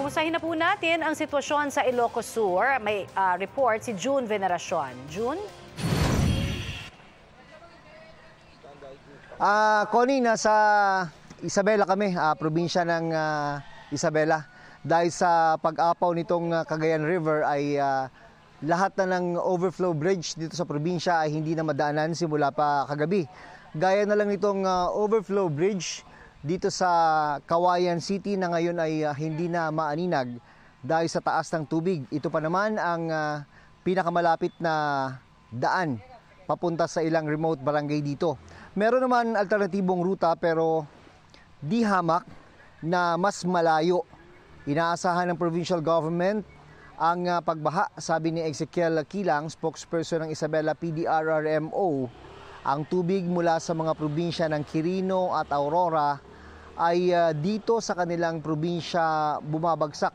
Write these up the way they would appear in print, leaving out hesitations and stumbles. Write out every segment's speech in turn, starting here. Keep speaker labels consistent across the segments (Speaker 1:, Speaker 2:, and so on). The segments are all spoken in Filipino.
Speaker 1: Kamustahin na po natin ang sitwasyon sa Ilocos Sur. May report si June Veneracion. June?
Speaker 2: Connie, nasa Isabela kami, probinsya ng Isabela. Dahil sa pag-apaw nitong Cagayan River ay lahat na ng overflow bridge dito sa probinsya ay hindi na madaanan simula pa kagabi. Gaya na lang nitong overflow bridge dito sa Cauayan City na ngayon ay hindi na maaninag dahil sa taas ng tubig. Ito pa naman ang pinakamalapit na daan papunta sa ilang remote barangay dito. Meron naman alternatibong ruta pero di hamak na mas malayo. Inaasahan ng provincial government ang pagbaha, sabi ni Ezekiel Kilang, spokesperson ng Isabela PDRRMO. Ang tubig mula sa mga probinsya ng Quirino at Aurora ay dito sa kanilang probinsya bumabagsak.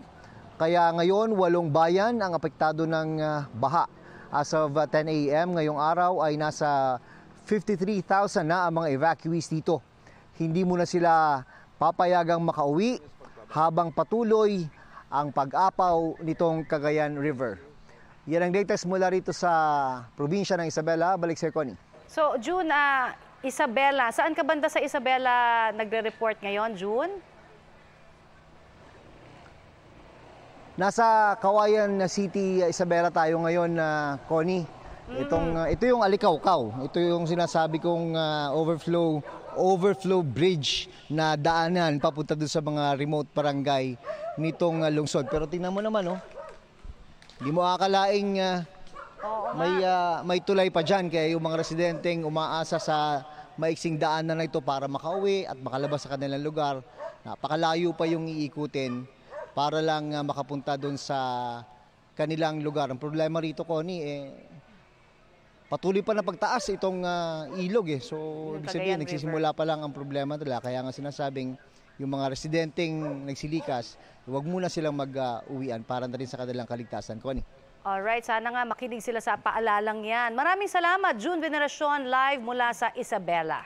Speaker 2: Kaya ngayon, 8 bayan ang apektado ng baha. As of 10 a.m. ngayong araw ay nasa 53,000 na ang mga evacuees dito. Hindi muna sila papayagang makauwi habang patuloy ang pag-apaw nitong Cagayan River. Yan ang latest mula rito sa probinsya ng Isabela. Balik sa Connie.
Speaker 1: So, June, Isabela, saan ka banda sa Isabela nagre-report ngayon, June?
Speaker 2: Nasa Cauayan City, Isabela tayo ngayon, Connie. Ito yung Alikawkaw. Ito yung sinasabi kong overflow bridge na daanan papunta doon sa mga remote barangay nitong lungsod. Pero tingnan mo naman, hindi mo akalaing may tulay pa dyan. Kaya yung mga residenteng umaasa sa maiksing daanan na ito para makauwi at makalabas sa kanilang lugar. Napakalayo pa yung iikutin para lang makapunta doon sa kanilang lugar. Ang problema rito, Connie, patuloy pa na pagtaas itong ilog. So, ibig sabihin, nagsisimula pa lang ang problema nila. Kaya nga sinasabing yung mga residenteng nagsilikas, huwag muna silang mag-uwian para na rin sa kanilang kaligtasan. Connie.
Speaker 1: Alright, sana nga makinig sila sa paalalang yan. Maraming salamat, June Veneracion, live mula sa Isabela.